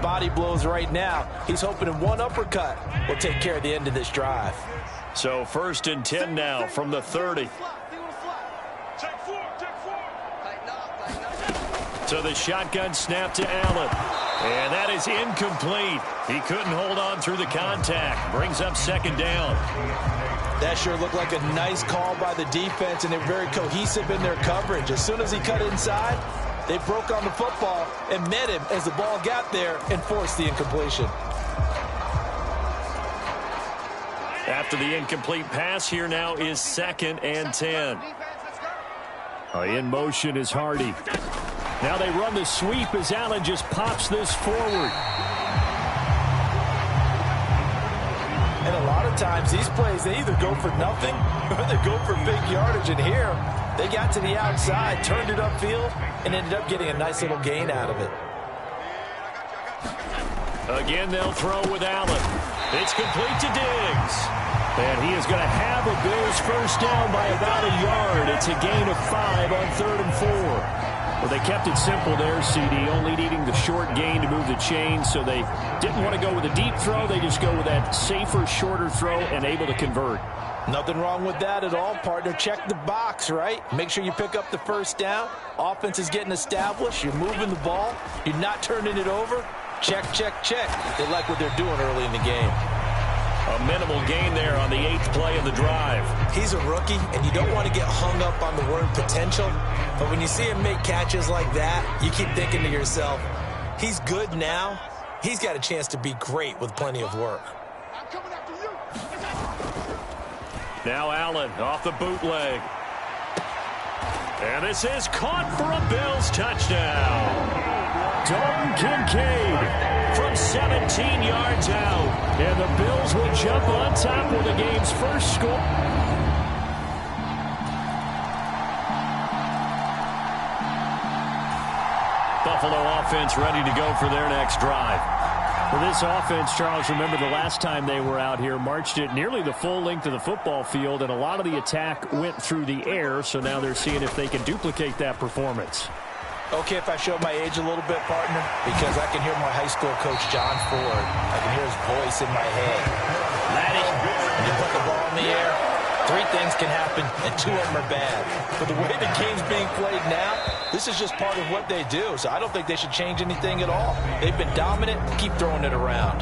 body blows right now. He's hoping in one uppercut will take care of the end of this drive. So 1st and 10 now from the 30. So the shotgun snap to Allen. And that is incomplete. He couldn't hold on through the contact. Brings up 2nd down. That sure looked like a nice call by the defense, and they're very cohesive in their coverage. As soon as he cut inside, they broke on the football and met him as the ball got there and forced the incompletion. After the incomplete pass, here now is 2nd and 10. In motion is Hardy. Now they run the sweep as Allen just pops this forward. And a lot of times these plays, they either go for nothing or they go for big yardage. And here, they got to the outside, turned it upfield, and ended up getting a nice little gain out of it. Again, they'll throw with Allen. It's complete to Diggs. And he is going to have a Bills first down by about a yard. It's a gain of 5 on 3rd and 4. Well, they kept it simple there, CD, only needing the short gain to move the chains, so they didn't want to go with a deep throw. They just go with that safer, shorter throw and able to convert. Nothing wrong with that at all, partner. Check the box, right? Make sure you pick up the first down. Offense is getting established. You're moving the ball. You're not turning it over. Check, check, check. They like what they're doing early in the game. A minimal gain there on the 8th play of the drive. He's a rookie, and you don't want to get hung up on the word potential. But when you see him make catches like that, you keep thinking to yourself, he's good now. He's got a chance to be great with plenty of work. Now Allen off the bootleg. And this is caught for a Bills touchdown. Dalton Kincaid from 17 yards out. And the Bills will jump on top with the game's first score. Buffalo offense ready to go for their next drive. For this offense, Charles, remember the last time they were out here, marched it nearly the full length of the football field, and a lot of the attack went through the air, so now they're seeing if they can duplicate that performance. Okay, if I show my age a little bit, partner, because I can hear my high school coach, John Ford. I can hear his voice in my head. Laddie, when you put the ball in the air, 3 things can happen, and 2 of them are bad. But the way the game's being played now, this is just part of what they do. So I don't think they should change anything at all. They've been dominant. Keep throwing it around.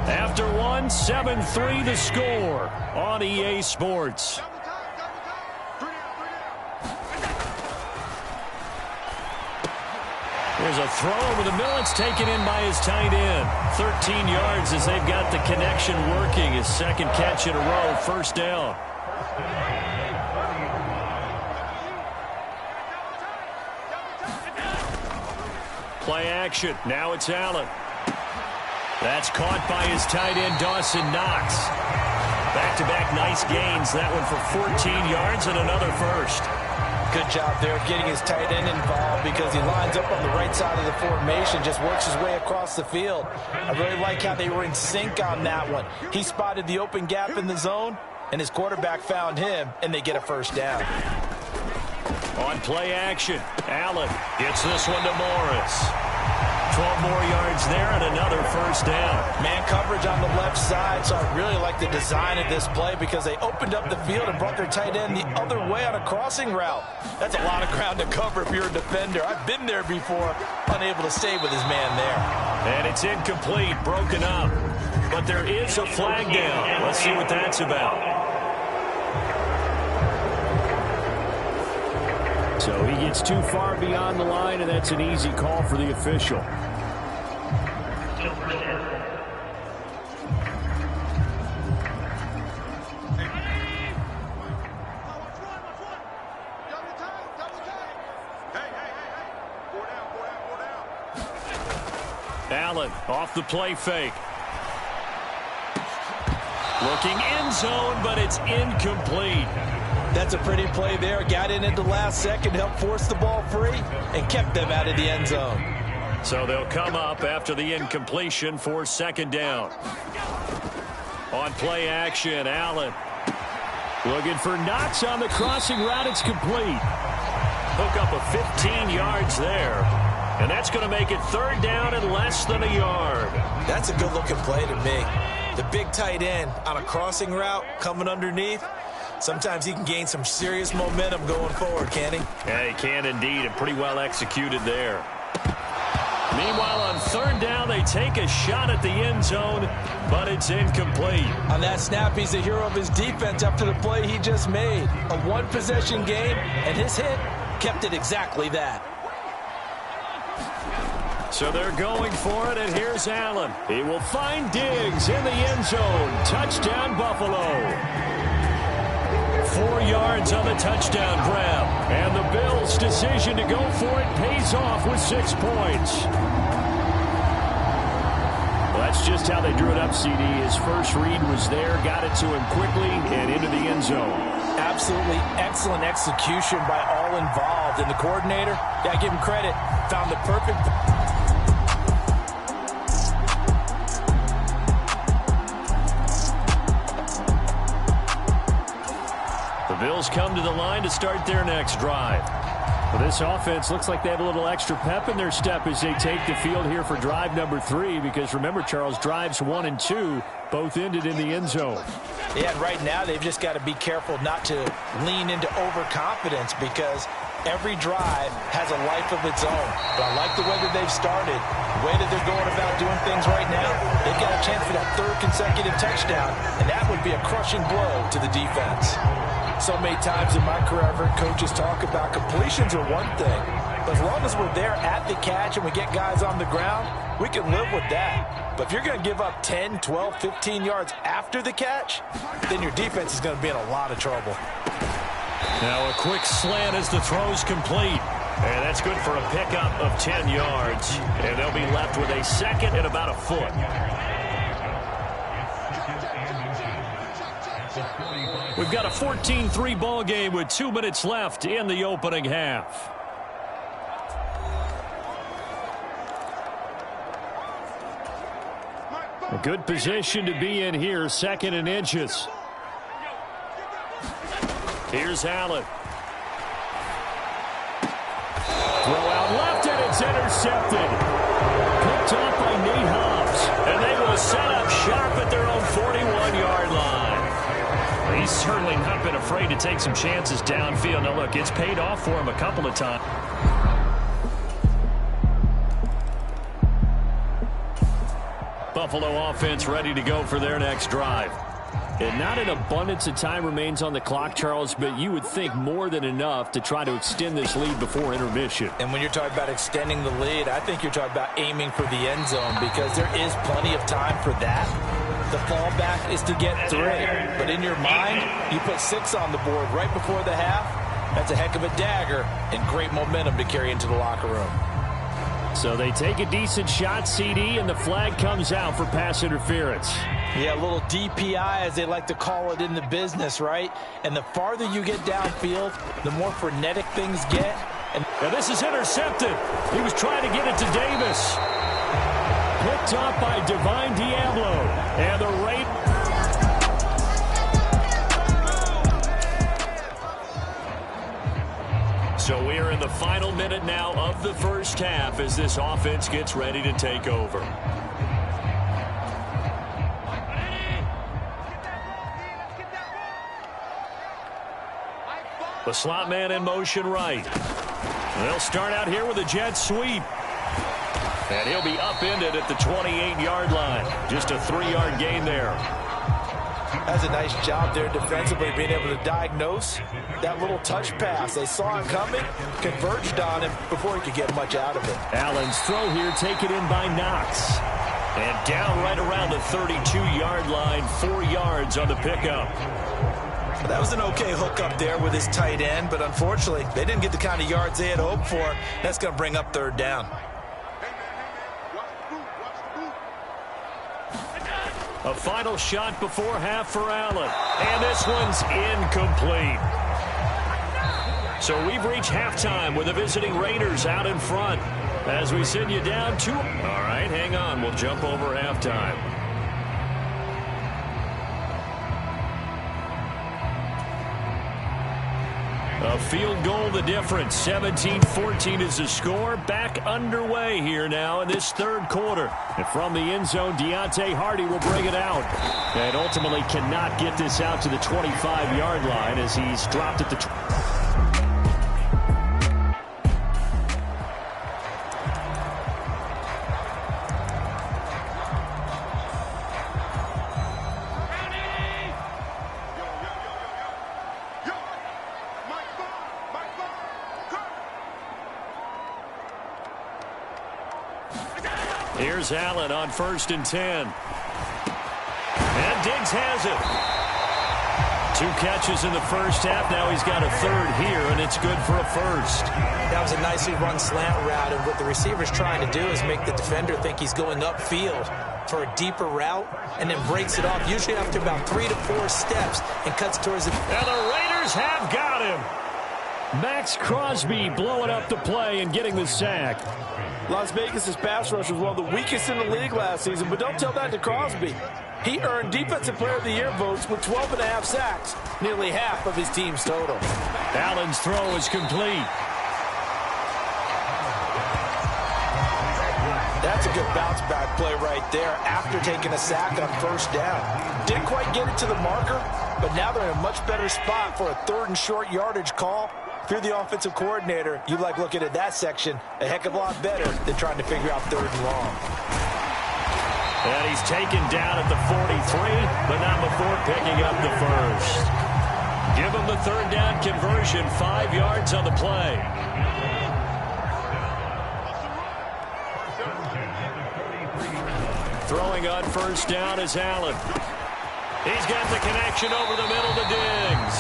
After 1, 7-3 the score on EA Sports. There's a throw over the middle. It's taken in by his tight end. 13 yards as they've got the connection working. His 2nd catch in a row, 1st down. Play action. Now it's Allen. That's caught by his tight end, Dawson Knox. Back-to-back nice gains. That one for 14 yards and another first. Good job there of getting his tight end involved because he lines up on the right side of the formation, just works his way across the field. I really like how they were in sync on that one. He spotted the open gap in the zone, and his quarterback found him, and they get a first down. On play action, Allen gets this one to Morris. 12 more yards there and another first down. Man coverage on the left side, so I really like the design of this play because they opened up the field and brought their tight end the other way on a crossing route. That's a lot of ground to cover if you're a defender. I've been there before, unable to stay with his man there. And it's incomplete, broken up. But there is a flag down. Let's see what that's about. So he gets too far beyond the line, and that's an easy call for the official. Allen off the play fake. Looking end zone, but it's incomplete. That's a pretty play there. Got in at the last second, helped force the ball free, and kept them out of the end zone. So they'll come up after the incompletion for 2nd down. On play action, Allen looking for Knox on the crossing route. It's complete. Hook up of 15 yards there. And that's going to make it third down and less than a yard. That's a good-looking play to me. The big tight end on a crossing route coming underneath. Sometimes he can gain some serious momentum going forward, can't he? Yeah, he can indeed, and pretty well executed there. Meanwhile, on third down, they take a shot at the end zone, but it's incomplete. On that snap, he's the hero of his defense after the play he just made. A one-possession game, and his hit kept it exactly that. So they're going for it, and here's Allen. He will find Diggs in the end zone. Touchdown, Buffalo. 4 yards on the touchdown grab. And the Bills' decision to go for it pays off with 6 points. Well, that's just how they drew it up, CD. His first read was there, got it to him quickly, and into the end zone. Absolutely excellent execution by all involved. And the coordinator, gotta give him credit, found the perfect... The Bills come to the line to start their next drive. Well, this offense looks like they have a little extra pep in their step as they take the field here for drive number 3, because remember, Charles, drives 1 and 2 both ended in the end zone. Yeah, and right now they've just got to be careful not to lean into overconfidence, because every drive has a life of its own. But I like the way that they've started, the way that they're going about doing things right now. They've got a chance for that 3rd consecutive touchdown, and that would be a crushing blow to the defense. So many times in my career, I've heard coaches talk about completions are one thing, but as long as we're there at the catch and we get guys on the ground, we can live with that. But if you're going to give up 10, 12, 15 yards after the catch, then your defense is going to be in a lot of trouble. Now a quick slant as the throw's complete. And that's good for a pickup of 10 yards. And they'll be left with a second and about a foot. We've got a 14-3 ball game with 2 minutes left in the opening half. A good position to be in here, 2nd and inches. Here's Allen. Throw out left, and it's intercepted. Picked off by Nate Hobbs. And they will set up sharp at their own 41-yard line. He's certainly not been afraid to take some chances downfield. Now, look, it's paid off for him a couple of times. Buffalo offense ready to go for their next drive. And not an abundance of time remains on the clock, Charles, but you would think more than enough to try to extend this lead before intermission. And when you're talking about extending the lead, I think you're talking about aiming for the end zone, because there is plenty of time for that. The fallback is to get 3. But in your mind, you put 6 on the board right before the half. That's a heck of a dagger and great momentum to carry into the locker room. So they take a decent shot, CD, and the flag comes out for pass interference. Yeah, a little DPI, as they like to call it in the business, right? And the farther you get downfield, the more frenetic things get. And this is intercepted. He was trying to get it to Davis. Picked off by Divine Diablo. And the rate. So we're in the final minute now of the first half as this offense gets ready to take over. The slot man in motion right. They'll start out here with a jet sweep. And he'll be upended at the 28-yard line. Just a 3-yard gain there. That's a nice job there defensively, being able to diagnose that little touch pass. They saw it coming, converged on him before he could get much out of it. Allen's throw here taken in by Knox. And down right around the 32-yard line, 4 yards on the pickup. That was an okay hook up there with his tight end, but unfortunately, they didn't get the kind of yards they had hoped for. That's going to bring up 3rd down. A final shot before half for Allen. And this one's incomplete. So we've reached halftime with the visiting Raiders out in front. As we send you down 2. All right, hang on. We'll jump over halftime. A field goal the difference. 17-14 is the score. Back underway here now in this third quarter. And from the end zone, Deontay Hardy will bring it out. And ultimately cannot get this out to the 25-yard line as he's dropped at the Here's Allen on 1st and 10. And Diggs has it. 2 catches in the first half. Now he's got a third here, and it's good for a first. That was a nicely run slant route, and what the receiver's trying to do is make the defender think he's going upfield for a deeper route, and then breaks it off, usually after about 3 to 4 steps, and cuts towards it. And the Raiders have got him. Max Crosby blowing up the play and getting the sack. Las Vegas' pass rush was one of the weakest in the league last season, but don't tell that to Crosby. He earned Defensive Player of the Year votes with 12.5 sacks, nearly half of his team's total. Allen's throw is complete. That's a good bounce-back play right there after taking a sack on 1st down. Didn't quite get it to the marker, but now they're in a much better spot for a 3rd and short yardage call. If you're the offensive coordinator, you like looking at that section a heck of a lot better than trying to figure out 3rd and long. And he's taken down at the 43, but not before picking up the first. Give him the 3rd down conversion, 5 yards on the play. Throwing on 1st down is Allen. He's got the connection over the middle to Diggs.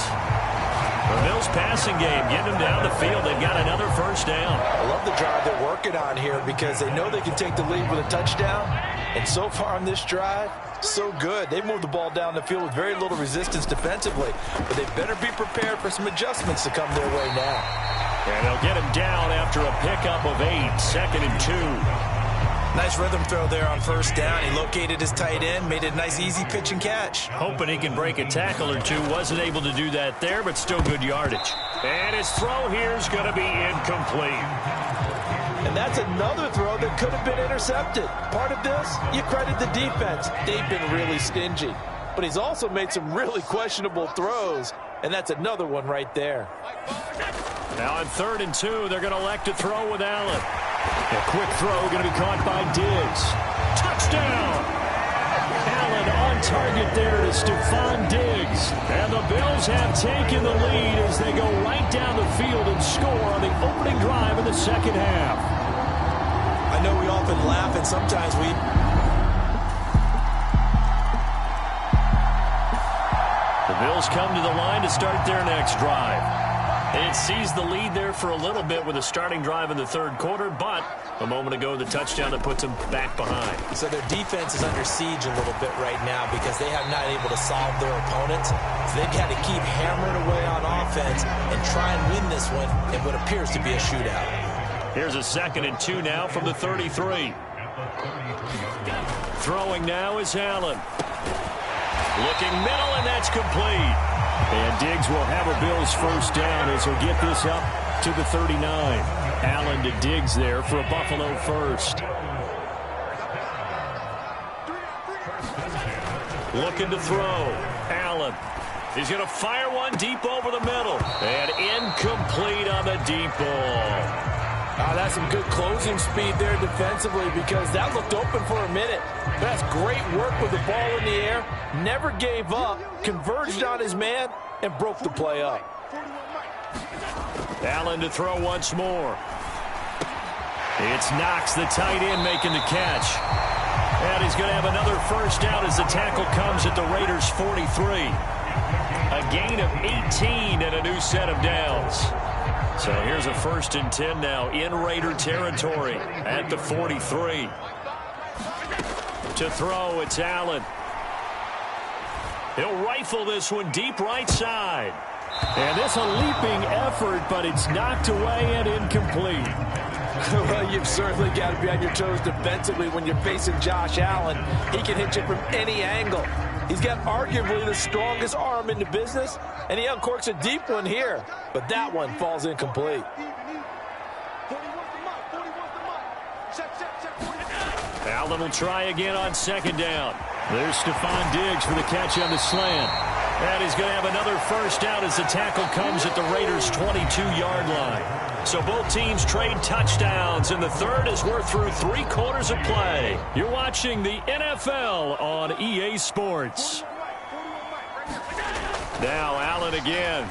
The Bills passing game, getting them down the field. They've got another 1st down. I love the drive they're working on here because they know they can take the lead with a touchdown. And so far on this drive, so good. They moved the ball down the field with very little resistance defensively. But they better be prepared for some adjustments to come their way now. And they'll get him down after a pickup of 8, 2nd and 2. Nice rhythm throw there on 1st down. He located his tight end, made it a nice easy pitch and catch. Hoping he can break a tackle or two. Wasn't able to do that there, but still good yardage. And his throw here is going to be incomplete. And that's another throw that could have been intercepted. Part of this, you credit the defense. They've been really stingy. But he's also made some really questionable throws, and that's another one right there. Now on 3rd and 2, they're going to elect to throw with Allen. A quick throw going to be caught by Diggs. Touchdown! Allen on target there to Stephon Diggs. And the Bills have taken the lead as they go right down the field and score on the opening drive of the 2nd half. I know we often laugh, and sometimes we... The Bills come to the line to start their next drive. It sees the lead there for a little bit with a starting drive in the 3rd quarter, but a moment ago the touchdown that puts them back behind. So their defense is under siege a little bit right now because they have not able to solve their opponents. So they've got to keep hammering away on offense and try and win this one in what appears to be a shootout. Here's a 2nd and 2 now from the 33. Throwing now is Allen. Looking middle, and that's complete. And Diggs will have a Bills 1st down as he'll get this up to the 39. Allen to Diggs there for a Buffalo 1st. Looking to throw. Allen. He's going to fire one deep over the middle. And incomplete on the deep ball. That's some good closing speed there defensively because that looked open for a minute. That's great work with the ball in the air. Never gave up, converged on his man, and broke the play up. Allen to throw once more. It's Knox, the tight end, making the catch. And he's going to have another 1st down as the tackle comes at the Raiders' 43. A gain of 18 and a new set of downs. So here's a 1st and 10 now in Raider territory at the 43. To throw, it's Allen. He'll rifle this one deep right side. And this a leaping effort, but it's knocked away and incomplete. Well, you've certainly got to be on your toes defensively when you're facing Josh Allen. He can hit you from any angle. He's got arguably the strongest arm in the business, and he uncorks a deep one here. But that one falls incomplete. Allen will try again on second down. There's Stephon Diggs for the catch on the slant. And he's going to have another first down as the tackle comes at the Raiders' 22-yard line. So both teams trade touchdowns, and the third as we're through 3 quarters of play. You're watching the NFL on EA Sports. Now Allen again.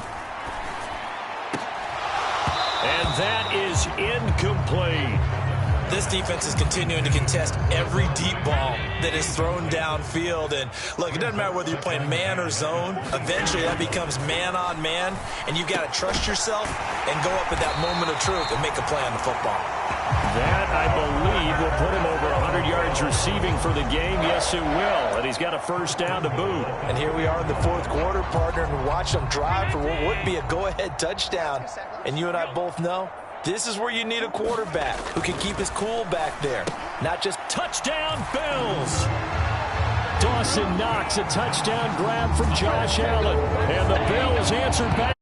And that is incomplete. This defense is continuing to contest every deep ball that is thrown downfield. And, look, it doesn't matter whether you're playing man or zone. Eventually, that becomes man-on-man, and you've got to trust yourself and go up at that moment of truth and make a play on the football. That, I believe, will put him over 100 yards receiving for the game. Yes, it will. And he's got a first down to boot. And here we are in the 4th quarter, partner, and watch them drive for what would be a go-ahead touchdown. And you and I both know this is where you need a quarterback who can keep his cool back there. Not just touchdown Bills. Dawson Knox, a touchdown grab from Josh Allen. And the Bills answered back.